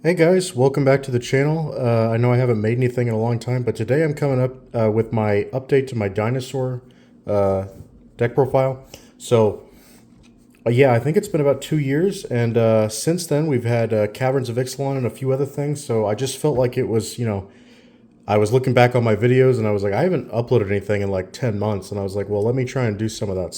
Hey guys, welcome back to the channel. I know I haven't made anything in a long time, but today I'm coming up with my update to my Dinosaur uh, deck profile. So, I think it's been about 2 years, and since then we've had Caverns of Ixalan and a few other things, so I just felt like it was, I was looking back on my videos and I was like, I haven't uploaded anything in like 10 months. And I was like, well, let me try and do some of that.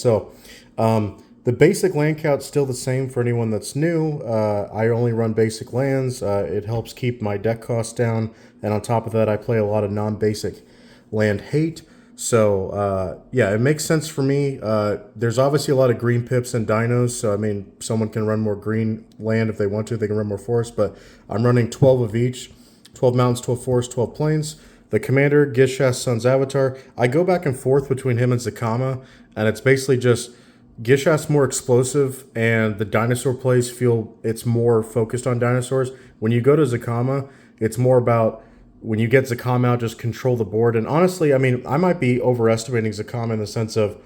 The basic land count's still the same for anyone that's new. I only run basic lands. It helps keep my deck costs down. And on top of that, I play a lot of non-basic land hate. So, it makes sense for me. There's obviously a lot of green pips and dinos. So, I mean, someone can run more green land if they want to. They can run more forest. But I'm running 12 of each. 12 mountains, 12 forests, 12 plains. The commander, Gishath, Sun's avatar. I go back and forth between him and Zakama, and it's basically just Gishath's more explosive, and the dinosaur plays feel it's more focused on dinosaurs. When you go to Zakama, it's more about when you get Zakama out, just control the board. And honestly, I mean, I might be overestimating Zakama in the sense of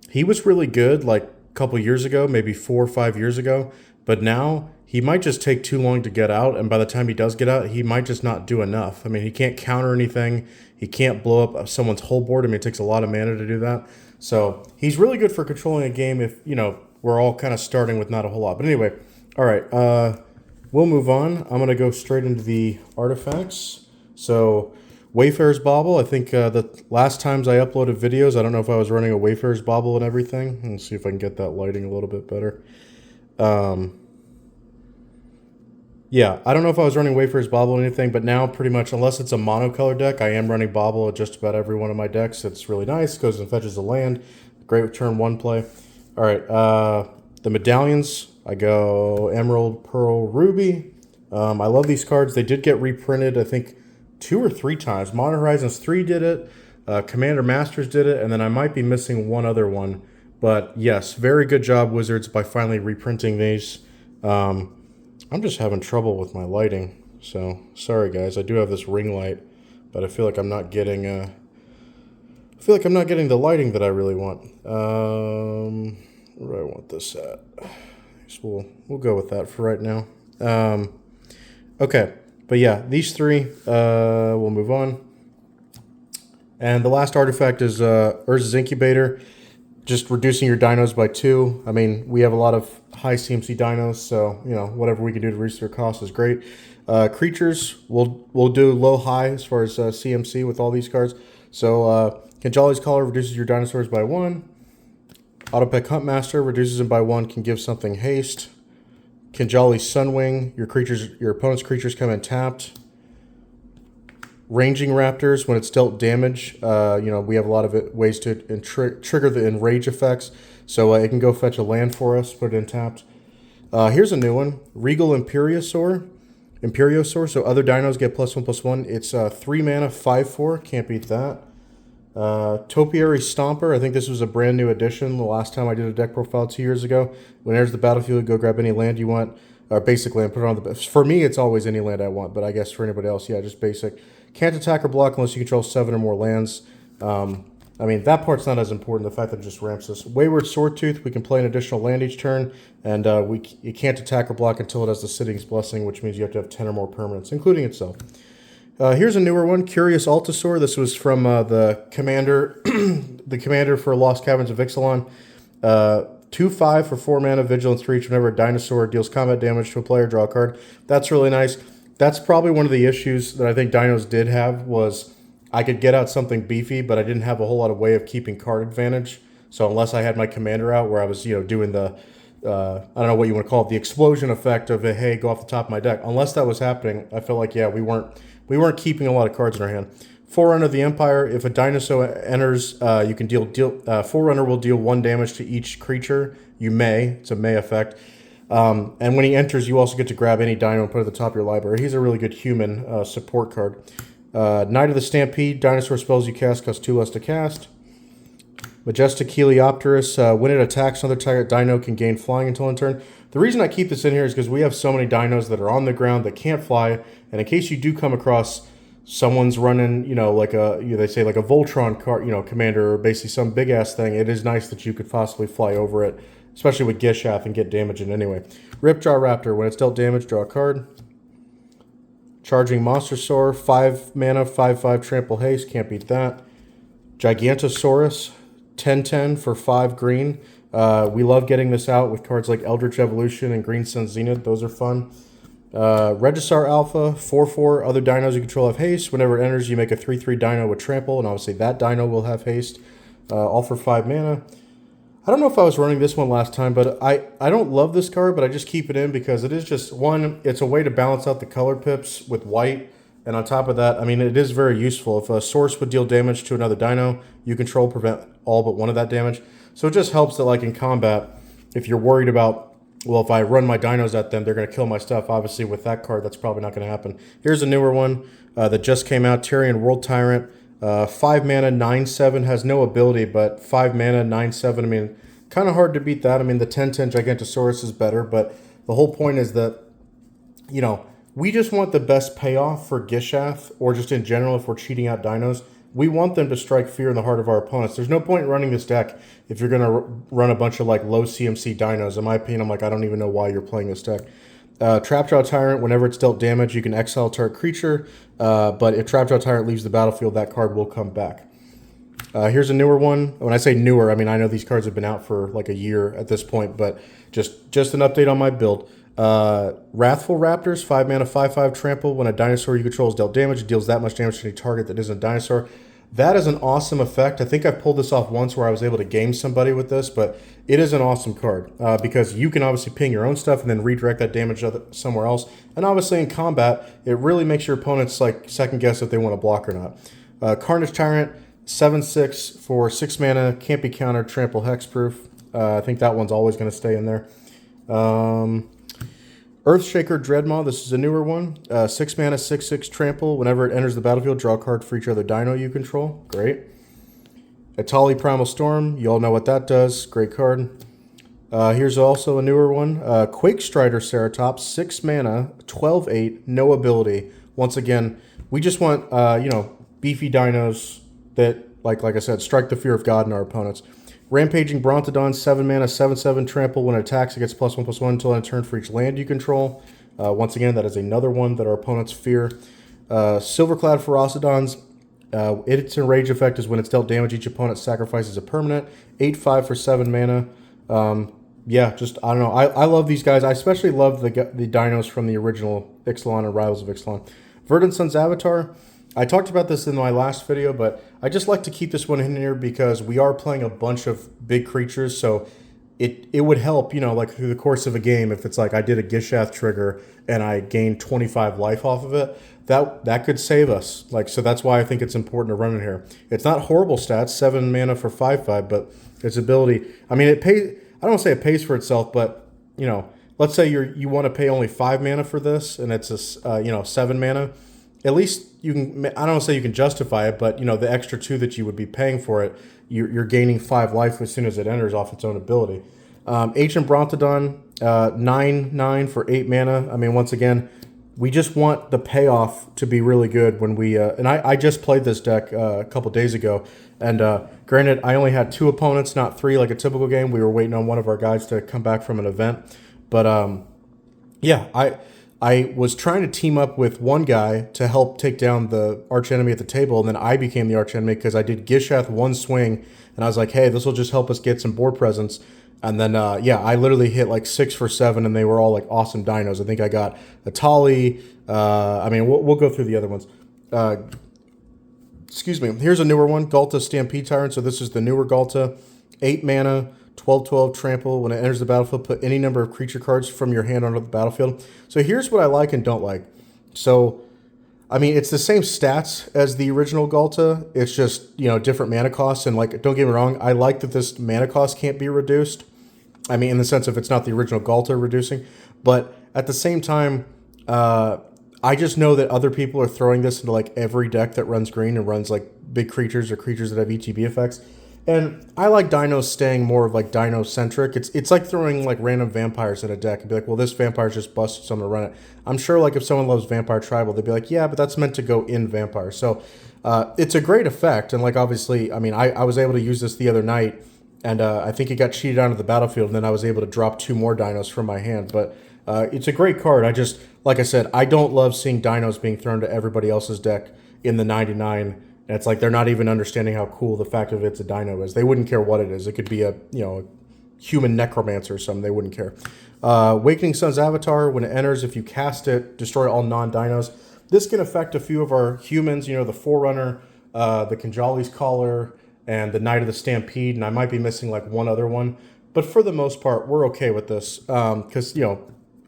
he was really good like a couple years ago, maybe 4 or 5 years ago, but now he might just take too long to get out, and by the time he does get out, he might just not do enough. I mean, he can't counter anything. He can't blow up someone's whole board. I mean, it takes a lot of mana to do that. So he's really good for controlling a game if, we're all kind of starting with not a whole lot. But anyway, all right, we'll move on. I'm going to go straight into the artifacts. So Wayfarer's Bauble, I think the last times I uploaded videos, I don't know if I was running a Wayfarer's Bauble and everything. Let's see if I can get that lighting a little bit better. Yeah, I don't know if I was running Wayfarer's Bauble or anything, but now pretty much, unless it's a monocolor deck, I am running Bauble at just about every one of my decks. It's really nice, goes and fetches a land. Great with turn one play. All right, the medallions, I go Emerald, Pearl, Ruby. I love these cards. They did get reprinted, I think, 2 or 3 times. Modern Horizons 3 did it, Commander Masters did it, and then I might be missing one other one. But yes, very good job, Wizards, by finally reprinting these. I'm just having trouble with my lighting, so sorry guys. I do have this ring light, but I feel like I'm not getting the lighting that I really want. Where do I want this at? So we'll go with that for right now. Okay, but yeah, these three. We'll move on. And the last artifact is Urza's Incubator. Just reducing your dinos by 2. I mean, we have a lot of high CMC dinos, so whatever we can do to reduce their cost is great. Creatures, we'll do low high as far as CMC with all these cards. So Kinjali's Collar reduces your dinosaurs by 1. Autopec Huntmaster reduces them by 1, can give something haste. Kinjali's Sunwing, your opponent's creatures come in tapped. Ranging Raptors, when it's dealt damage, we have a lot of ways to trigger the enrage effects. So it can go fetch a land for us, put it in tapped. Here's a new one, Regal Imperiosaur. So other dinos get +1/+1. It's 3 mana, 5/4. Can't beat that. Topiary Stomper. I think this was a brand new addition. The last time I did a deck profile 2 years ago. When it enters the battlefield, go grab any land you want. Or basic land, put it on the... For me, it's always any land I want, but I guess for anybody else, yeah, just basic. Can't attack or block unless you control 7 or more lands. I mean, that part's not as important, the fact that it just ramps us. Wayward Swordtooth, we can play an additional land each turn, and you can't attack or block until it has the Sitting's Blessing, which means you have to have 10 or more permanents, including itself. Here's a newer one, Curious Altasaur. This was from the commander, the commander for Lost Caverns of Ixalan. 2/5 for 4 mana, Vigilance for each. Whenever a dinosaur deals combat damage to a player, draw a card. That's really nice. That's probably one of the issues that I think dinos did have was I could get out something beefy, but I didn't have a whole lot of way of keeping card advantage. So unless I had my commander out where I was, doing the, I don't know what you want to call it, the explosion effect of a, hey, go off the top of my deck. Unless that was happening, I felt like, yeah, we weren't keeping a lot of cards in our hand. Forerunner of the Empire, if a dinosaur enters, you can Forerunner will deal 1 damage to each creature. You may. It's a may effect. And when he enters, you also get to grab any dino and put it at the top of your library. He's a really good human support card. Knight of the Stampede, dinosaur spells you cast cost 2 less to cast. Majestic Heliopterus, when it attacks another target, dino can gain flying until end turn. The reason I keep this in here is because we have so many dinos that are on the ground that can't fly, and in case you do come across someone's running, they say like a Voltron card, commander, or basically some big ass thing, it is nice that you could possibly fly over it, especially with Gishath, and get damage in anyway. Ripjaw Raptor, when it's dealt damage, draw a card. Charging Monstersaur, 5 mana, 5/5 trample haste, can't beat that. Gigantosaurus, 10/10 for 5 green. We love getting this out with cards like Eldritch Evolution and Green Sun Zenith. Those are fun. Regisaur Alpha, 4/4. Other dinos you control have haste. Whenever it enters, you make a 3/3 dino with trample, and obviously that dino will have haste. All for 5 mana. I don't know if I was running this one last time, but I don't love this card, but I just keep it in because it is just, one, it's a way to balance out the color pips with white. And on top of that, I mean, it is very useful. If a source would deal damage to another dino, you control prevent all but one of that damage. So it just helps that, like, in combat, if you're worried about, well, if I run my dinos at them, they're going to kill my stuff. Obviously, with that card, that's probably not going to happen. Here's a newer one that just came out, Tyrian World Tyrant. 5 mana, 9/7, has no ability, but 5 mana, 9/7, I mean, kind of hard to beat that. I mean, the 10/10 Gigantosaurus is better, but the whole point is that, you know, we just want the best payoff for Gishath, or just in general if we're cheating out dinos. We want them to strike fear in the heart of our opponents. There's no point in running this deck if you're going to run a bunch of, like, low CMC dinos. In my opinion, I'm like, I don't even know why you're playing this deck. Trapjaw Tyrant, whenever it's dealt damage, you can exile target creature, but if Trapjaw Tyrant leaves the battlefield, that card will come back. Here's a newer one. When I say newer, I mean, I know these cards have been out for like a year at this point, but just an update on my build. Wrathful Raptors, 5 mana, 5/5 trample. When a dinosaur you control is dealt damage, it deals that much damage to any target that isn't a dinosaur. That is an awesome effect. I think I've pulled this off once where I was able to game somebody with this, but it is an awesome card because you can obviously ping your own stuff and then redirect that damage somewhere else. And obviously in combat, it really makes your opponents like second guess if they want to block or not. Carnage Tyrant, 7/6 for 6 mana, can't be countered, trample hexproof. I think that one's always going to stay in there. Earthshaker Dreadmaw, this is a newer one. 6 mana, 6/6 trample. Whenever it enters the battlefield, draw a card for each other dino you control. Great. Atali Primal Storm, you all know what that does. Great card. Here's also a newer one. Quake Strider Ceratops, 6 mana, 12/8, no ability. Once again, we just want, you know, beefy dinos that, like I said, strike the fear of God in our opponents. Rampaging Brontodon, 7 mana, 7/7 trample. When it attacks, it gets +1/+1 until end of turn for each land you control. Once again, that is another one that our opponents fear. Silverclad Ferocidons, its enrage effect is when it's dealt damage, each opponent sacrifices a permanent. 8/5 for 7 mana. Yeah, just, I don't know. I love these guys. I especially love the dinos from the original Ixalan and Rivals of Ixalan. Verdant Sun's Avatar. I talked about this in my last video, but I just like to keep this one in here because we are playing a bunch of big creatures, so it would help, you know, like through the course of a game, if it's like I did a Gishath trigger and I gained 25 life off of it, that could save us. Like, so that's why I think it's important to run it here. It's not horrible stats, 7 mana for 5/5, but its ability, I mean, it pays, I don't want to say it pays for itself, but, you know, let's say you want to pay only 5 mana for this, and it's a, you know, 7 mana. At least you can, I don't want to say you can justify it, but, you know, the extra 2 that you would be paying for it, you're gaining 5 life as soon as it enters off its own ability. Ancient Brontodon, 9/9 for 8 mana. I mean, once again, we just want the payoff to be really good when we, and I just played this deck a couple days ago, and granted, I only had 2 opponents, not 3 like a typical game. We were waiting on one of our guys to come back from an event, but yeah, I was trying to team up with one guy to help take down the archenemy at the table, and then I became the archenemy because I did Gishath one swing, and I was like, hey, this will just help us get some board presence. And then, yeah, I literally hit like 6 for 7, and they were all like awesome dinos. I think I got Atali. I mean, we'll go through the other ones. Excuse me. Here's a newer one, Galta Stampede Tyrant. So this is the newer Galta. 8 mana, 12/12 trample. When it enters the battlefield, put any number of creature cards from your hand onto the battlefield. So here's what I like and don't like. So, I mean, it's the same stats as the original Galta. It's just, you know, different mana costs. And, like, don't get me wrong, I like that this mana cost can't be reduced. I mean, in the sense of it's not the original Galta reducing. But at the same time, I just know that other people are throwing this into, like, every deck that runs green and runs, like, big creatures or creatures that have ETB effects. And I like dinos staying more of like dino-centric. It's like throwing like random vampires in a deck and be like, well, this vampire's just busted, so I'm going to run it. I'm sure like if someone loves Vampire Tribal, they'd be like, yeah, but that's meant to go in Vampire. So it's a great effect. And like obviously, I mean, I was able to use this the other night, and I think it got cheated onto the battlefield, and then I was able to drop 2 more dinos from my hand. But It's a great card. I just, like I said, I don't love seeing dinos being thrown to everybody else's deck in the 99. And it's like they're not even understanding how cool the fact of it's a dino is. They wouldn't care what it is. It could be a, a human necromancer or something. They wouldn't care. Awakening Sun's Avatar, when it enters, if you cast it, destroy all non-dinos. This can affect a few of our humans, the Forerunner, the Kinjali's Collar, and the Knight of the Stampede, and I might be missing like one other one. But for the most part, we're okay with this because,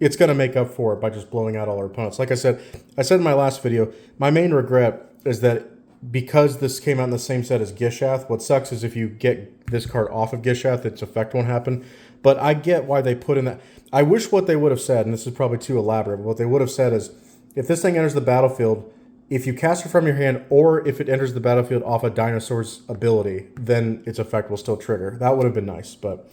it's going to make up for it by just blowing out all our opponents. Like I said in my last video, my main regret is that because this came out in the same set as Gishath, what sucks is if you get this card off of Gishath, its effect won't happen. But I get why they put in that. I wish what they would have said, and this is probably too elaborate, but what they would have said is, if this thing enters the battlefield, if you cast it from your hand, or if it enters the battlefield off a dinosaur's ability, then its effect will still trigger. That would have been nice. But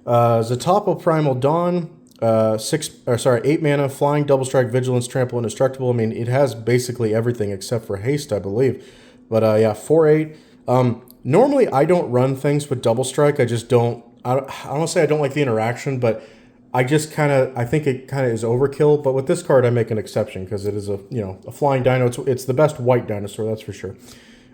Zatopo Primal Dawn, 8 mana, flying, double strike, vigilance, trample, indestructible. I mean, it has basically everything except for haste, I believe. But yeah, 4/8. Normally, I don't run things with double strike. I just don't. I don't want to say I don't like the interaction, but I think it kind of is overkill. But with this card, I make an exception because it is a flying dino. It's the best white dinosaur, that's for sure.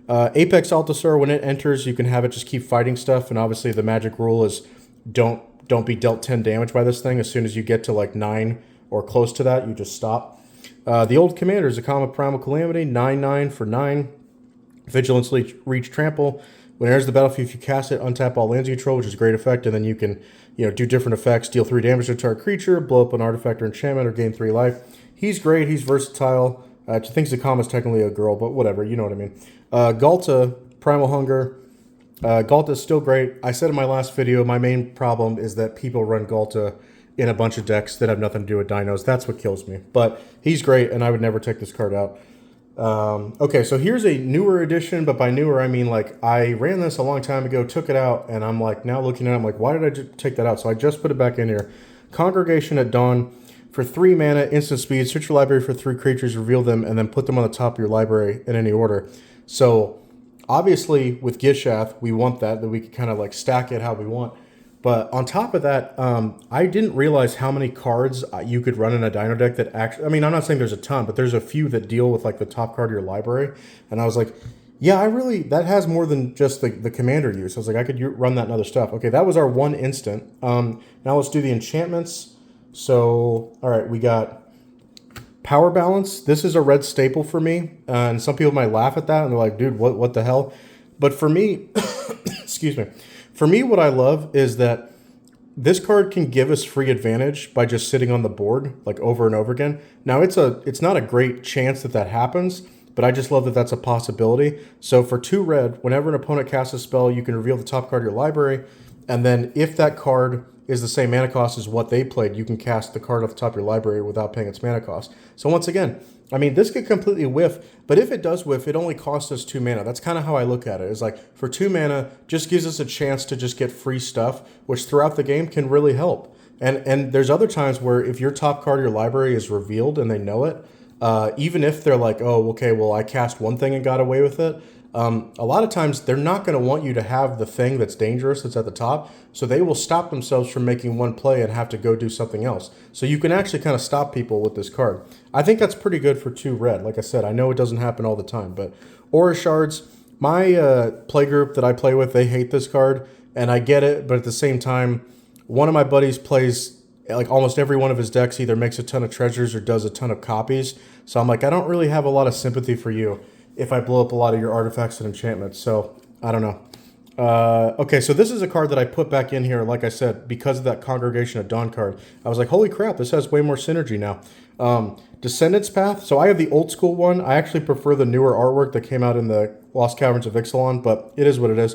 Apex Altasaur, when it enters, you can have it just keep fighting stuff, and obviously the magic rule is don't be dealt 10 damage by this thing. As soon as you get to like 9 or close to that, you just stop. The Old Commander is a common Primal Calamity, 9/9 for 9. Vigilance, Reach, Trample. When it enters the battlefield, if you cast it, untap all lands you control, which is a great effect, and then you can do different effects, deal 3 damage to a target creature, blow up an artifact or enchantment, or gain 3 life. He's great. He's versatile. I think Zakama's technically a girl, but whatever. You know what I mean. Galta, Primal Hunger. Galta is still great. I said in my last video, my main problem is that people run Galta in a bunch of decks that have nothing to do with dinos. That's what kills me. But he's great, and I would never take this card out. Okay, so here's a newer edition, but by newer, I mean, like, I ran this a long time ago, took it out, and I'm, like, now looking at it, I'm like, why did I take that out? So I just put it back in here. Congregation at Dawn. For 3 mana, instant speed, search your library for 3 creatures, reveal them, and then put them on the top of your library in any order. So, obviously, with Gishath, we want that we can kind of, like, stack it how we want. But on top of that, I didn't realize how many cards you could run in a dino deck that actually... I mean, I'm not saying there's a ton, but there's a few that deal with, like, the top card of your library. And I was like, yeah, that has more than just the commander use. I was like, I could run that in other stuff. Okay, that was our one instant. Now let's do the enchantments. So, all right, we got Power Balance. This is a red staple for me. And some people might laugh at that, and they're like, dude, what the hell? But for me... excuse me. For me, what I love is that this card can give us free advantage by just sitting on the board like over and over again. Now, it's not a great chance that happens, but I just love that that's a possibility. So for 2 red, whenever an opponent casts a spell, you can reveal the top card of your library, and then if that card is the same mana cost as what they played, you can cast the card off the top of your library without paying its mana cost. So once again, I mean, this could completely whiff, but if it does whiff, it only costs us 2 mana. That's kind of how I look at it. It's like, for 2 mana, just gives us a chance to just get free stuff, which throughout the game can really help. And there's other times where if your top card of your library is revealed and they know it, even if they're like, oh, okay, well, I cast one thing and got away with it, a lot of times they're not going to want you to have the thing that's dangerous that's at the top, so they will stop themselves from making one play and have to go do something else. So you can actually kind of stop people with this card. I think that's pretty good for 2 red. Like I said, I know it doesn't happen all the time, but Aura Shards, my play group that I play with, they hate this card, and I get it, but at the same time, one of my buddies plays like almost every one of his decks, either makes a ton of treasures or does a ton of copies. So I'm like, I don't really have a lot of sympathy for you if I blow up a lot of your artifacts and enchantments. So, I don't know. Okay, so this is a card that I put back in here, like I said, because of that Congregation at Dawn card. I was like, holy crap, this has way more synergy now. Descendants Path. So I have the old school one. I actually prefer the newer artwork that came out in the Lost Caverns of Ixalan, but it is what it is.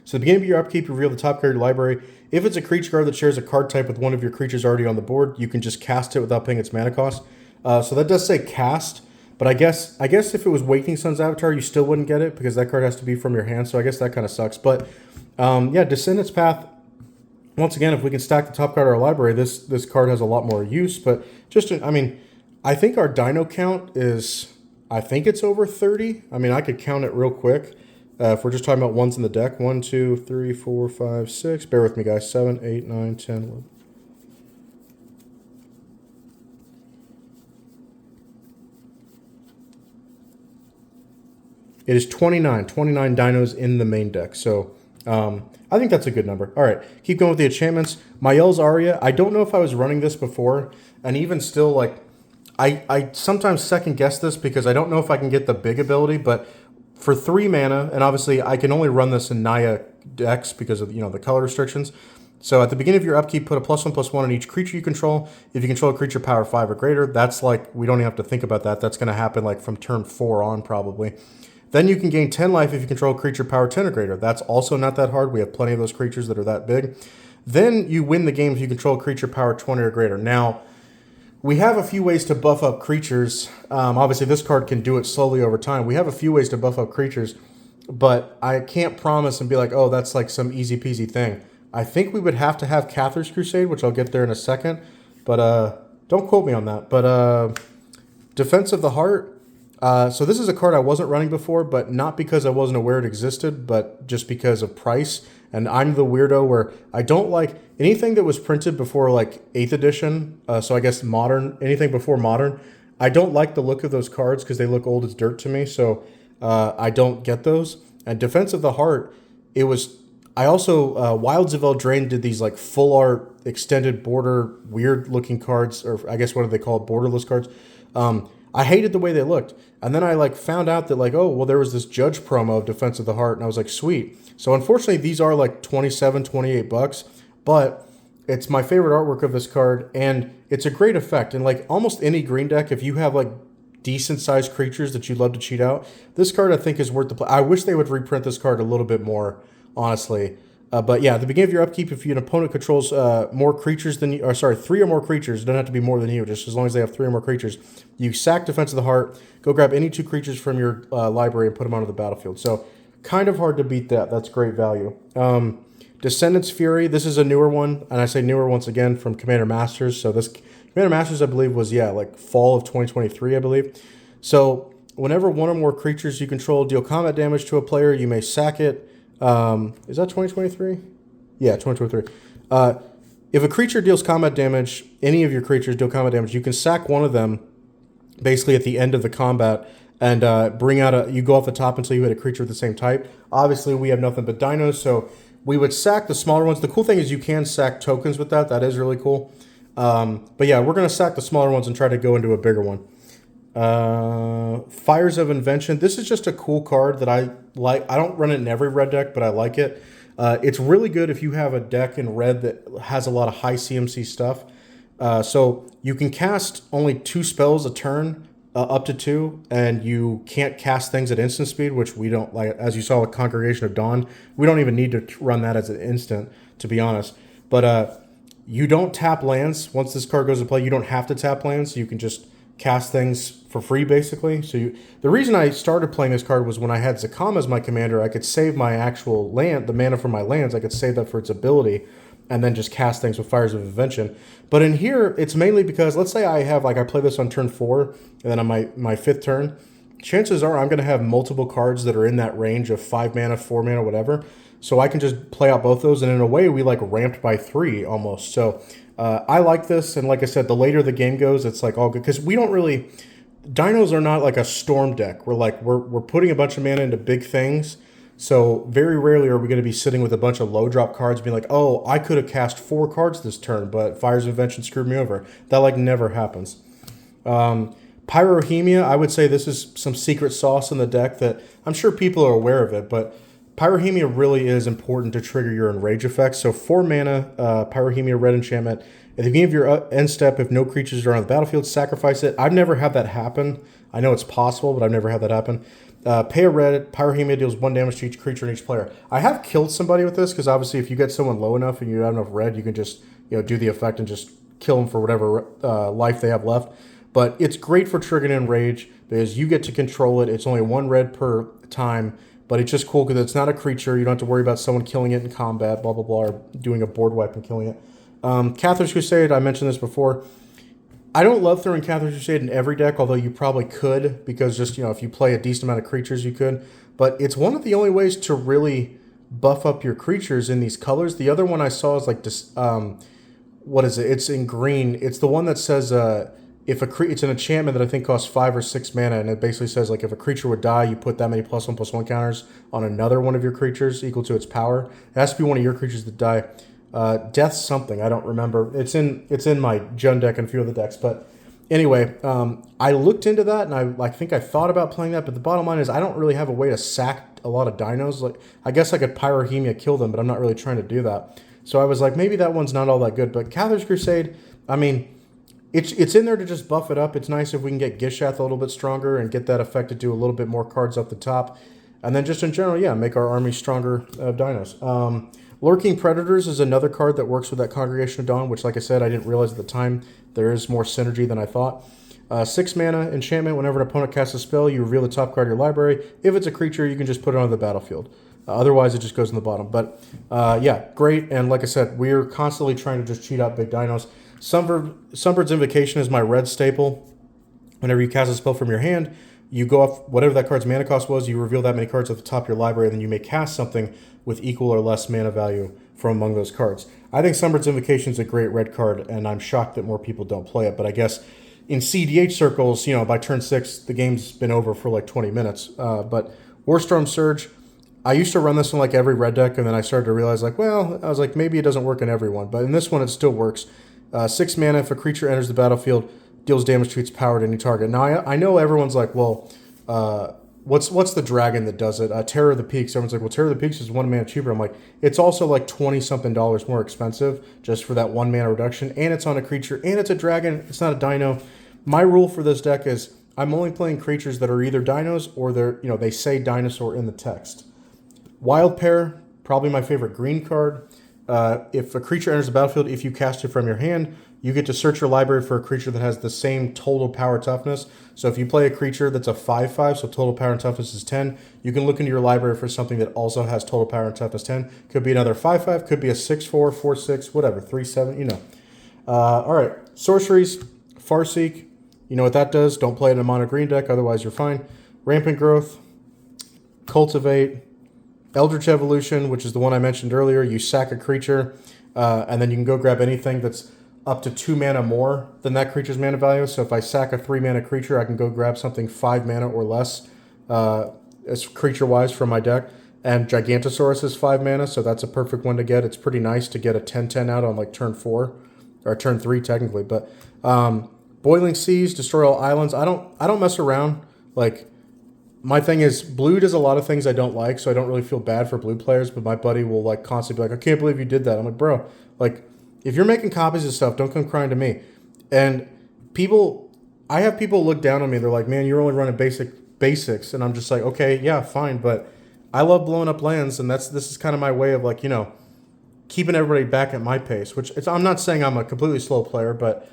So at the beginning of your upkeep, you reveal the top card of your library. If it's a creature card that shares a card type with one of your creatures already on the board, you can just cast it without paying its mana cost. So that does say cast. But I guess if it was Waking Sun's Avatar, you still wouldn't get it because that card has to be from your hand. So I guess that kind of sucks. But yeah, Descendants Path. Once again, if we can stack the top card of our library, this card has a lot more use. But I mean, I think our dino count is, I think it's over 30. I mean, I could count it real quick. If we're just talking about ones in the deck. 1, 2, 3, 4, 5, 6. Bear with me, guys. 7, 8, 9, 10, 11. It is 29 dinos in the main deck. So I think that's a good number. All right, keep going with the enchantments. Mael's Aria. I don't know if I was running this before, and even still, like, I sometimes second guess this because I don't know if I can get the big ability, but for 3 mana, and obviously I can only run this in Naya decks because of the color restrictions. So at the beginning of your upkeep, put a +1/+1 on each creature you control. If you control a creature power 5 or greater, that's like, we don't even have to think about that. That's going to happen like from turn 4 on probably. Then you can gain 10 life if you control a creature power 10 or greater. That's also not that hard. We have plenty of those creatures that are that big. Then you win the game if you control a creature power 20 or greater. Now, we have a few ways to buff up creatures. Obviously, this card can do it slowly over time. We have a few ways to buff up creatures, but I can't promise and be like, oh, that's like some easy peasy thing. I think we would have to have Cathar's Crusade, which I'll get there in a second, but don't quote me on that. But Defense of the Heart. So this is a card I wasn't running before, but not because I wasn't aware it existed, but just because of price. And I'm the weirdo where I don't like anything that was printed before like 8th edition. So I guess modern, anything before modern. I don't like the look of those cards because they look old as dirt to me. So I don't get those. And Defense of the Heart, it was, I also, Wilds of Eldraine did these like full art, extended border, weird looking cards, or I guess what do they call it, borderless cards. I hated the way they looked. And then I like found out that like, oh, well, there was this Judge promo of Defense of the Heart, and I was like, sweet. So unfortunately, these are like 27, 28 bucks, but it's my favorite artwork of this card, and it's a great effect. And like almost any green deck, if you have like decent sized creatures that you'd love to cheat out, this card I think is worth the play. I wish they would reprint this card a little bit more, honestly. But yeah, at the beginning of your upkeep, if an opponent controls more creatures than you, or sorry, 3 or more creatures, it doesn't have to be more than you, just as long as they have 3 or more creatures, you sack Defense of the Heart, go grab any 2 creatures from your library and put them onto the battlefield. So kind of hard to beat that. That's great value. Descendants Fury, this is a newer one, and I say newer once again from Commander Masters. So this Commander Masters, I believe, was, yeah, like fall of 2023, I believe. So whenever 1 or more creatures you control deal combat damage to a player, you may sack it. Is that 2023? Yeah, 2023. If a creature deals combat damage, any of your creatures deal combat damage, you can sack one of them basically at the end of the combat and bring out you go off the top until you hit a creature with the same type. Obviously, we have nothing but dinos, so we would sack the smaller ones. The cool thing is you can sack tokens with that. That is really cool. But yeah, we're going to sack the smaller ones and try to go into a bigger one. Fires of Invention. This is just a cool card that I like. I don't run it in every red deck, but I like it. It's really good if you have a deck in red that has a lot of high CMC stuff. So you can cast only 2 spells a turn, up to 2, and you can't cast things at instant speed, which we don't like. As you saw with Congregation of Dawn, we don't even need to run that as an instant, to be honest. But you don't tap lands. Once this card goes to play, you don't have to tap lands. You can just cast things for free, basically. So the reason I started playing this card was when I had Zakama as my commander, I could save my actual land, the mana from my lands, I could save that for its ability, and then just cast things with Fires of Invention. But in here, it's mainly because, let's say I have, like, I play this on turn 4, and then on my 5th turn, chances are I'm going to have multiple cards that are in that range of 5 mana, 4 mana, whatever. So I can just play out both those, and in a way, we, like, ramped by 3 almost. So I like this, and like I said, the later the game goes, it's like all good, because we don't really, dinos are not like a storm deck. We're putting a bunch of mana into big things, so very rarely are we going to be sitting with a bunch of low drop cards being like, oh, I could have cast 4 cards this turn, but Fires of Invention screwed me over. That like never happens. Pyrohemia, I would say this is some secret sauce in the deck that I'm sure people are aware of it, but Pyrohemia really is important to trigger your Enrage effects. So 4 mana, Pyrohemia red enchantment. At the beginning of your end step, if no creatures are on the battlefield, sacrifice it. I've never had that happen. I know it's possible, but I've never had that happen. Pay a red, Pyrohemia deals 1 damage to each creature and each player. I have killed somebody with this, because obviously if you get someone low enough and you have enough red, you can just do the effect and just kill them for whatever life they have left. But it's great for triggering Enrage, because you get to control it. It's only 1 red per time. But it's just cool because it's not a creature. You don't have to worry about someone killing it in combat, blah, blah, blah, or doing a board wipe and killing it. Cathar's Crusade, I mentioned this before. I don't love throwing Cathar's Crusade in every deck, although you probably could, because just, if you play a decent amount of creatures, you could. But it's one of the only ways to really buff up your creatures in these colors. The other one I saw is like, what is it? It's in green. It's the one that says it's an enchantment that I think costs 5 or 6 mana, and it basically says like if a creature would die, you put that many +1/+1 counters on another one of your creatures equal to its power. It has to be one of your creatures that die. Death something, I don't remember. It's in my Jund deck and a few of the decks, but anyway, I looked into that and I think I thought about playing that, but the bottom line is I don't really have a way to sack a lot of dinos. Like I guess I could Pyrohemia kill them, but I'm not really trying to do that. So I was like, maybe that one's not all that good. But Cathar's Crusade, I mean, it's in there to just buff it up. It's nice if we can get Gishath a little bit stronger and get that effect to do a little bit more cards up the top. And then just in general, yeah, make our army stronger of dinos. Lurking Predators is another card that works with that Congregation of Dawn, which, like I said, I didn't realize at the time there is more synergy than I thought. 6 mana enchantment. Whenever an opponent casts a spell, you reveal the top card of your library. If it's a creature, you can just put it on the battlefield. Otherwise, it just goes in the bottom. But yeah, great. And like I said, we're constantly trying to just cheat out big dinos. Sunbird's Invocation is my red staple. Whenever you cast a spell from your hand, you go off whatever that card's mana cost was, you reveal that many cards at the top of your library, and then you may cast something with equal or less mana value from among those cards. I think Sunbird's Invocation is a great red card, and I'm shocked that more people don't play it. But I guess in CDH circles, by turn 6, the game's been over for like 20 minutes. But Warstorm Surge, I used to run this in like every red deck, and then I started to realize I was like, maybe it doesn't work in every one. But in this one, it still works. 6 mana, if a creature enters the battlefield, deals damage to its power to any target. Now, I know everyone's like, well, what's the dragon that does it? Terror of the Peaks. Everyone's like, well, Terror of the Peaks is 1 mana cheaper. I'm like, it's also like $20-something more expensive just for that 1 mana reduction, and it's on a creature, and it's a dragon. It's not a dino. My rule for this deck is I'm only playing creatures that are either dinos or they say dinosaur in the text. Wild Pair, probably my favorite green card. If a creature enters the battlefield, if you cast it from your hand, you get to search your library for a creature that has the same total power toughness. So if you play a creature that's a 5/5, so total power and toughness is 10, you can look into your library for something that also has total power and toughness 10. Could be another 5/5, could be a 6/4, 4/6, whatever, 3/7, All right, sorceries, Farseek. You know what that does. Don't play it in a mono green deck, otherwise you're fine. Rampant Growth, Cultivate, Eldritch Evolution, which is the one I mentioned earlier. You sack a creature, and then you can go grab anything that's up to 2 mana more than that creature's mana value. So if I sack a 3 mana creature, I can go grab something 5 mana or less as creature-wise from my deck. And Gigantosaurus is 5 mana, so that's a perfect one to get. It's pretty nice to get a 10/10 out on like turn 4, or turn 3 technically. But Boiling Seas, Destroy All Islands. I don't mess around. Like, my thing is, blue does a lot of things I don't like, so I don't really feel bad for blue players, but my buddy will like constantly be like, I can't believe you did that. I'm like, bro, like, if you're making copies of stuff, don't come crying to me. And I have people look down on me. They're like, man, you're only running basics. And I'm just like, okay, yeah, fine. But I love blowing up lands, and this is kind of my way of like, keeping everybody back at my pace, I'm not saying I'm a completely slow player, but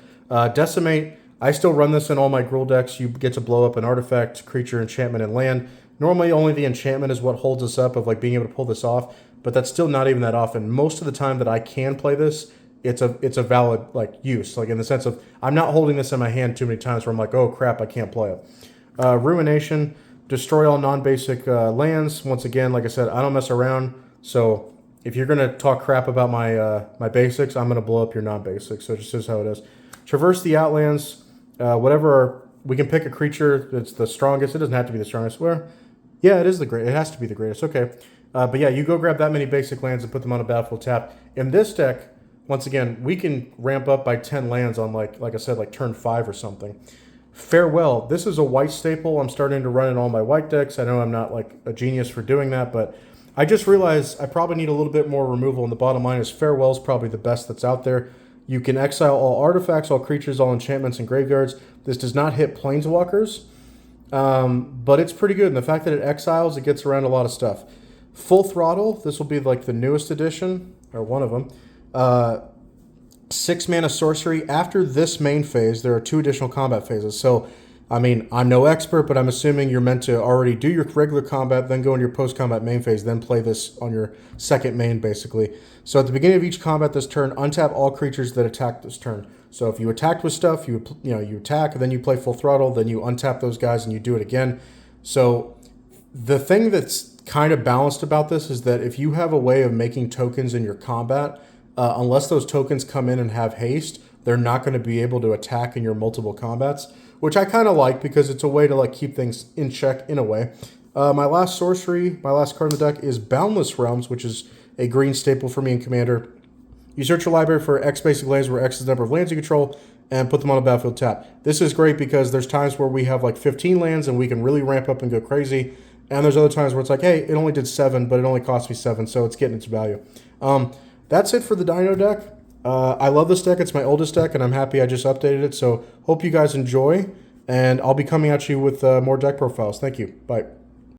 Decimate, I still run this in all my Gruul decks. You get to blow up an artifact, creature, enchantment, and land. Normally, only the enchantment is what holds us up of like being able to pull this off, but that's still not even that often. Most of the time that I can play this, it's a valid like use, like in the sense of I'm not holding this in my hand too many times where I'm like, oh crap, I can't play it. Ruination, destroy all non-basic lands. Once again, like I said, I don't mess around. So if you're gonna talk crap about my basics, I'm gonna blow up your non-basics. So it just is how it is. Traverse the Outlands. We can pick a creature that's the strongest. It doesn't have to be the strongest. Well, yeah, it is it has to be the greatest. Okay. But yeah, you go grab that many basic lands and put them on a battlefield tap. In this deck, once again, we can ramp up by 10 lands on like I said, like turn 5 or something. Farewell. This is a white staple. I'm starting to run in all my white decks. I know I'm not like a genius for doing that, but I just realized I probably need a little bit more removal. And the bottom line is Farewell is probably the best that's out there. You can exile all artifacts, all creatures, all enchantments, and graveyards. This does not hit planeswalkers, but it's pretty good. And the fact that it exiles, it gets around a lot of stuff. Full Throttle, this will be like the newest edition, or one of them. 6 mana sorcery. After this main phase, there are 2 additional combat phases. So, I mean, I'm no expert, but I'm assuming you're meant to already do your regular combat, then go in your post-combat main phase, then play this on your second main, basically. So at the beginning of each combat this turn, untap all creatures that attack this turn. So if you attacked with stuff, you attack, then you play Full Throttle, then you untap those guys and you do it again. So the thing that's kind of balanced about this is that if you have a way of making tokens in your combat, unless those tokens come in and have haste, they're not going to be able to attack in your multiple combats, which I kind of like because it's a way to like keep things in check in a way. My last sorcery, my last card in the deck is Boundless Realms, which is a green staple for me in Commander. You search your library for X basic lands where X is the number of lands you control and put them on a battlefield tap. This is great because there's times where we have like 15 lands and we can really ramp up and go crazy. And there's other times where it's like, hey, it only did 7, but it only cost me 7, so it's getting its value. That's it for the Dino deck. I love this deck. It's my oldest deck, and I'm happy I just updated it. So hope you guys enjoy, and I'll be coming at you with more deck profiles. Thank you. Bye.